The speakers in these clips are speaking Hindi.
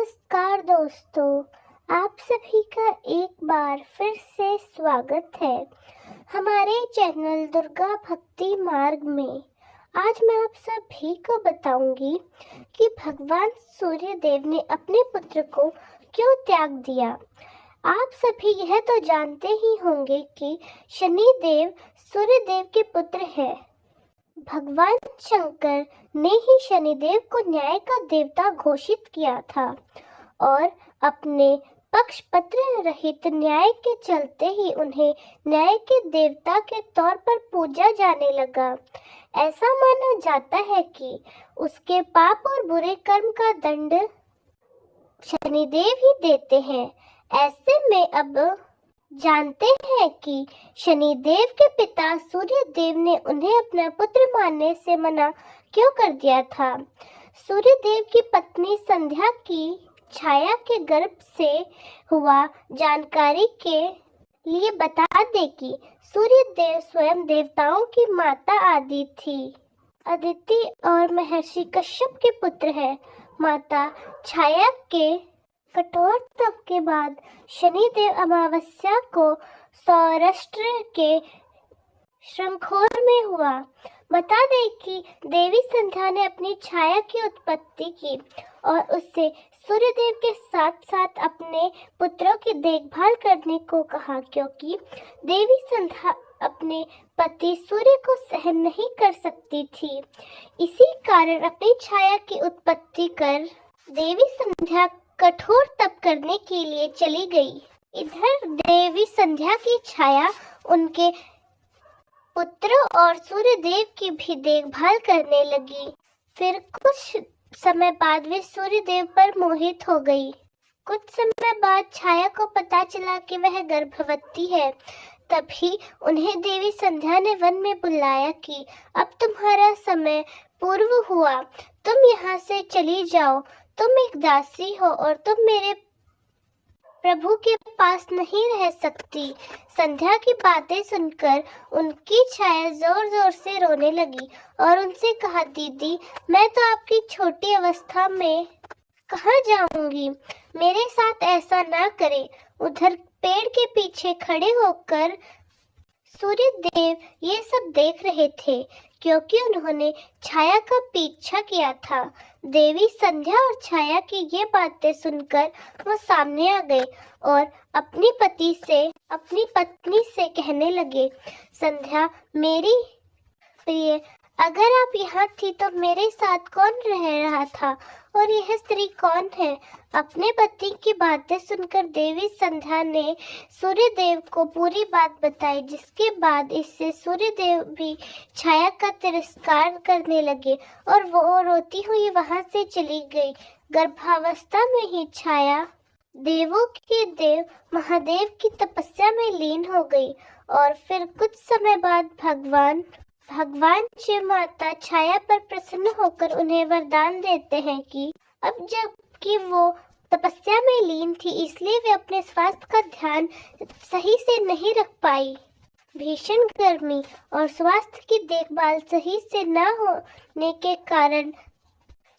नमस्कार दोस्तों, आप सभी का एक बार फिर से स्वागत है हमारे चैनल दुर्गा भक्ति मार्ग में। आज मैं आप सभी को बताऊंगी कि भगवान सूर्य देव ने अपने पुत्र को क्यों त्याग दिया। आप सभी यह तो जानते ही होंगे कि शनि देव सूर्य देव के पुत्र हैं। भगवान शंकर ने ही शनिदेव को न्याय का देवता घोषित किया था और अपने पक्षपात रहित न्याय के चलते ही उन्हें न्याय के देवता के तौर पर पूजा जाने लगा। ऐसा माना जाता है कि उसके पाप और बुरे कर्म का दंड शनिदेव ही देते हैं। ऐसे में अब जानते हैं कि शनिदेव के पिता सूर्य देव ने उन्हें अपना पुत्र मानने से मना क्यों कर दिया था। सूर्य देव की पत्नी संध्या की छाया के गर्भ से हुआ जानकारी के लिए बता दे कि सूर्य देव स्वयं देवताओं की माता आदि थी। अदिति और महर्षि कश्यप के पुत्र है। माता छाया के कठोर तप के बाद शनिदेव अमावस्या को सौराष्ट्र के शृंखोर में हुआ। बता दें कि देवी संध्या ने अपनी छाया की उत्पत्ति की और उससे सूर्यदेव के साथ साथ अपने पुत्रों की देखभाल करने को कहा, क्योंकि देवी संध्या अपने पति सूर्य को सहन नहीं कर सकती थी। इसी कारण अपनी छाया की उत्पत्ति कर देवी संध्या कठोर तप करने के लिए चली गई। इधर देवी संध्या की छाया उनके पुत्र और सूर्य देव की भी देखभाल करने लगी। फिर कुछ समय बाद वे सूर्य देव पर मोहित हो गई। कुछ समय बाद छाया को पता चला कि वह गर्भवती है। तभी उन्हें देवी संध्या ने वन में बुलाया कि अब तुम्हारा समय पूर्व हुआ, तुम यहाँ से चली जाओ। तुम एक दासी हो और तुम मेरे प्रभु के पास नहीं रह सकती। संध्या की बातें सुनकर उनकी छाया जोर जोर से रोने लगी और उनसे कहा, दीदी मैं तो आपकी छोटी अवस्था में कहाँ जाऊंगी, मेरे साथ ऐसा ना करें। उधर पेड़ के पीछे खड़े होकर सूर्य देव ये सब देख रहे थे, क्योंकि उन्होंने छाया का पीछा किया था। देवी संध्या और छाया की ये बातें सुनकर वो सामने आ गए और अपनी पत्नी से कहने लगे, संध्या मेरी प्रिय, अगर आप यहाँ थी तो मेरे साथ कौन रह रहा था और यह स्त्री कौन है। अपने पति की बातें सुनकर देवी संध्या ने सूर्य देव को पूरी बात बताई, जिसके बाद इससे सूर्य देव भी छाया का तिरस्कार करने लगे और वो रोती हुई वहां से चली गई। गर्भावस्था में ही छाया देवों के देव महादेव की तपस्या में लीन हो गई और फिर कुछ समय बाद भगवान शिव माता छाया पर प्रसन्न होकर उन्हें वरदान देते हैं कि अब जबकि वो तपस्या में लीन थी, इसलिए वे अपने स्वास्थ्य का ध्यान सही से नहीं रख पाई। भीषण गर्मी और स्वास्थ्य की देखभाल सही से न होने के कारण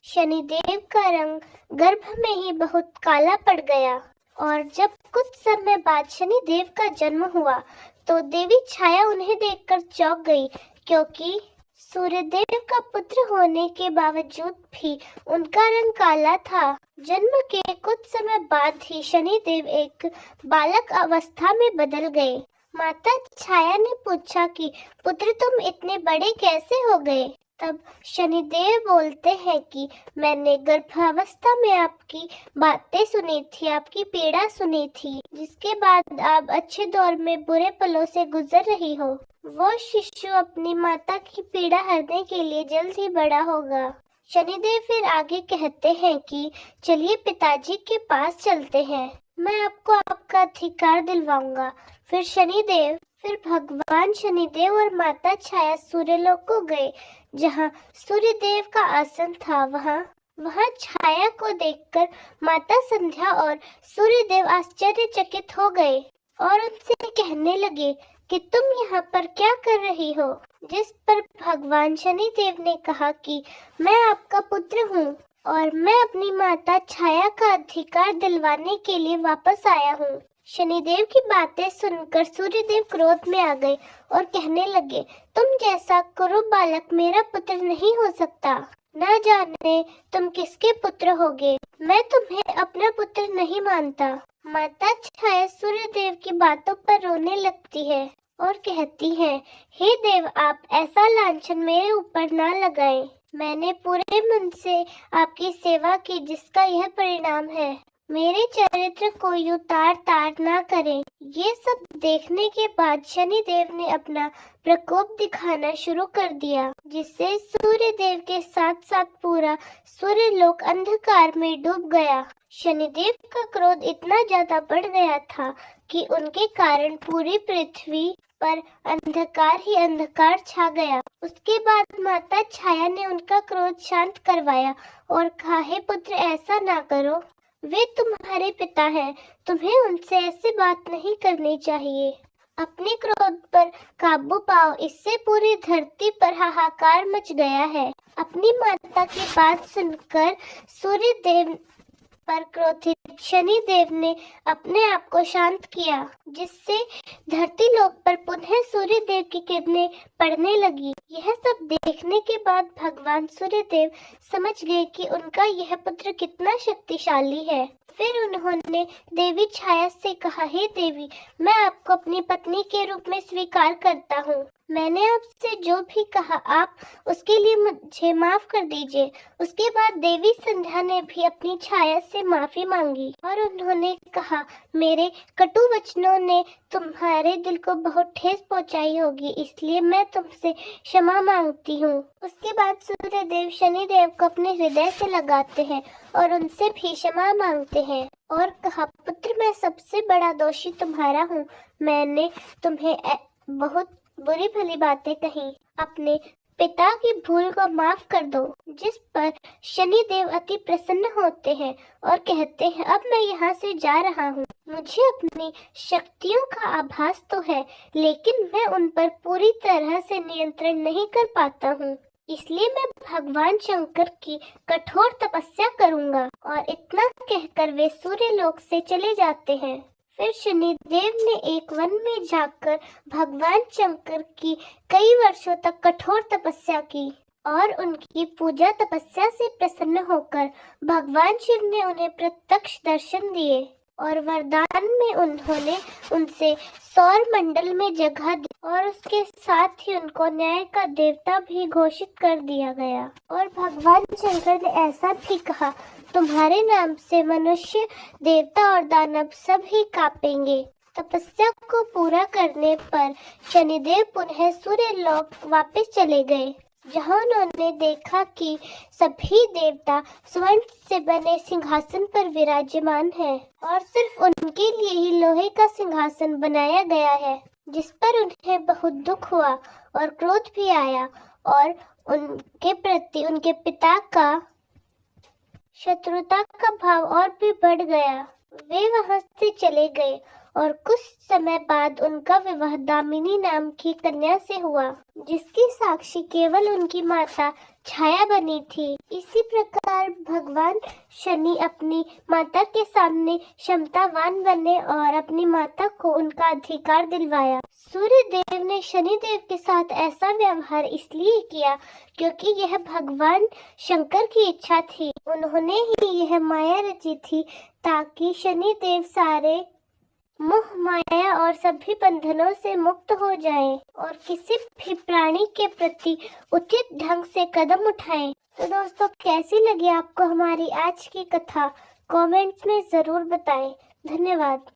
शनिदेव का रंग गर्भ में ही बहुत काला पड़ गया और जब कुछ समय बाद शनिदेव का जन्म हुआ तो देवी छाया उन्हें देखकर चौंक गई, क्योंकि सूर्यदेव का पुत्र होने के बावजूद भी उनका रंग काला था। जन्म के कुछ समय बाद ही शनिदेव एक बालक अवस्था में बदल गए। माता छाया ने पूछा कि पुत्र तुम इतने बड़े कैसे हो गए। तब शनिदेव बोलते हैं कि मैंने गर्भावस्था में आपकी बातें सुनी थी, आपकी पीड़ा सुनी थी, जिसके बाद आप अच्छे दौर में बुरे पलों से गुजर रही हो। वो शिशु अपनी माता की पीड़ा हरने के लिए जल्द ही बड़ा होगा। शनिदेव फिर आगे कहते हैं कि चलिए पिताजी के पास चलते हैं, मैं आपको आपका अधिकार दिलवाऊंगा। फिर भगवान शनिदेव और माता छाया सूर्यलोक को गए, जहाँ सूर्यदेव का आसन था। वहाँ छाया को देखकर माता संध्या और सूर्यदेव आश्चर्यचकित हो गए और उनसे कहने लगे कि तुम यहाँ पर क्या कर रही हो। जिस पर भगवान शनिदेव ने कहा कि मैं आपका पुत्र हूँ और मैं अपनी माता छाया का अधिकार दिलवाने के लिए वापस आया हूँ। शनिदेव की बातें सुनकर सूर्यदेव क्रोध में आ गए और कहने लगे, तुम जैसा कुरु बालक मेरा पुत्र नहीं हो सकता। न जाने तुम किसके पुत्र होगे। मैं तुम्हें अपना पुत्र नहीं मानता। माता छाया सूर्यदेव की बातों पर रोने लगती है और कहती है, हे देव, आप ऐसा लांछन मेरे ऊपर ना लगाएं। मैंने पूरे मन से आपकी सेवा की, जिसका यह परिणाम है। मेरे चरित्र को यूं तार ना करें। ये सब देखने के बाद शनिदेव ने अपना प्रकोप दिखाना शुरू कर दिया, जिससे सूर्यदेव के साथ साथ पूरा सूर्यलोक अंधकार में डूब गया। शनिदेव का क्रोध इतना ज्यादा बढ़ गया था कि उनके कारण पूरी पृथ्वी पर अंधकार ही अंधकार छा गया। उसके बाद माता छाया ने उनका क्रोध शांत करवाया और कहा, हे पुत्र, ऐसा ना करो। वे तुम्हारे पिता हैं, तुम्हें उनसे ऐसी बात नहीं करनी चाहिए। अपने क्रोध पर काबू पाओ, इससे पूरी धरती पर हाहाकार मच गया है। अपनी माता की बात सुनकर सूर्यदेव पर क्रोधित शनिदेव ने अपने आप को शांत किया, जिससे धरती लोक पर पुनः सूर्यदेव की किरणें पड़ने लगी। यह सब देखने के बाद भगवान सूर्यदेव समझ गए कि उनका यह पुत्र कितना शक्तिशाली है। फिर उन्होंने देवी छाया से कहा, हे देवी, मैं आपको अपनी पत्नी के रूप में स्वीकार करता हूँ। मैंने आपसे जो भी कहा, आप उसके लिए मुझे माफ कर दीजिए। उसके बाद देवी संध्या ने भी अपनी छाया से माफी मांगी और उन्होंने कहा, मेरे कटु वचनों ने तुम्हारे दिल को बहुत ठेस पहुंचाई होगी, इसलिए मैं तुमसे क्षमा मांगती हूँ। उसके बाद सूर्यदेव शनिदेव को अपने हृदय से लगाते हैं और उनसे भी क्षमा मांगते हैं और कहा, पुत्र, मैं सबसे बड़ा दोषी तुम्हारा हूँ। मैंने तुम्हें बहुत बुरी भली बातें कही। अपने पिता की भूल को माफ कर दो। जिस पर शनिदेव अति प्रसन्न होते हैं और कहते हैं, अब मैं यहाँ से जा रहा हूँ। मुझे अपनी शक्तियों का आभास तो है, लेकिन मैं उन पर पूरी तरह से नियंत्रण नहीं कर पाता हूँ। इसलिए मैं भगवान शंकर की कठोर तपस्या करूँगा। और इतना कहकर वे सूर्यलोक से चले जाते हैं। फिर शनिदेव ने एक वन में जाकर भगवान शंकर की कई वर्षों तक कठोर तपस्या की और उनकी पूजा तपस्या से प्रसन्न होकर भगवान शिव ने उन्हें प्रत्यक्ष दर्शन दिए और वरदान में उन्होंने उनसे सौर मंडल में जगह दी और उसके साथ ही उनको न्याय का देवता भी घोषित कर दिया गया। और भगवान शंकर ने ऐसा भी कहा, तुम्हारे नाम से मनुष्य, देवता और दानव सब ही कांपेंगे। तपस्या को पूरा करने पर शनिदेव पुनः सूर्यलोक वापस चले गए, जहां उन्होंने देखा कि सभी देवता स्वर्ण से बने सिंहासन पर विराजमान हैं और सिर्फ उनके लिए ही लोहे का सिंहासन बनाया गया है, जिस पर उन्हें बहुत दुख हुआ और क्रोध भी आया और उनके प्रति उनके पिता का शत्रुता का भाव और भी बढ़ गया। वे वहां से चले गए और कुछ समय बाद उनका विवाह दामिनी नाम की कन्या से हुआ, जिसकी साक्षी केवल उनकी माता छाया बनी थी। इसी प्रकार भगवान शनि अपनी माता के सामने क्षमतावान बने और अपनी माता को उनका अधिकार दिलवाया। सूर्यदेव ने शनिदेव के साथ ऐसा व्यवहार इसलिए किया क्योंकि यह भगवान शंकर की इच्छा थी। उन्होंने ही यह माया रची थी ताकि शनिदेव सारे मोह माया और सभी बंधनों से मुक्त हो जाएं और किसी भी प्राणी के प्रति उचित ढंग से कदम उठाएं। तो दोस्तों, कैसी लगी आपको हमारी आज की कथा? कमेंट्स में जरूर बताएं। धन्यवाद।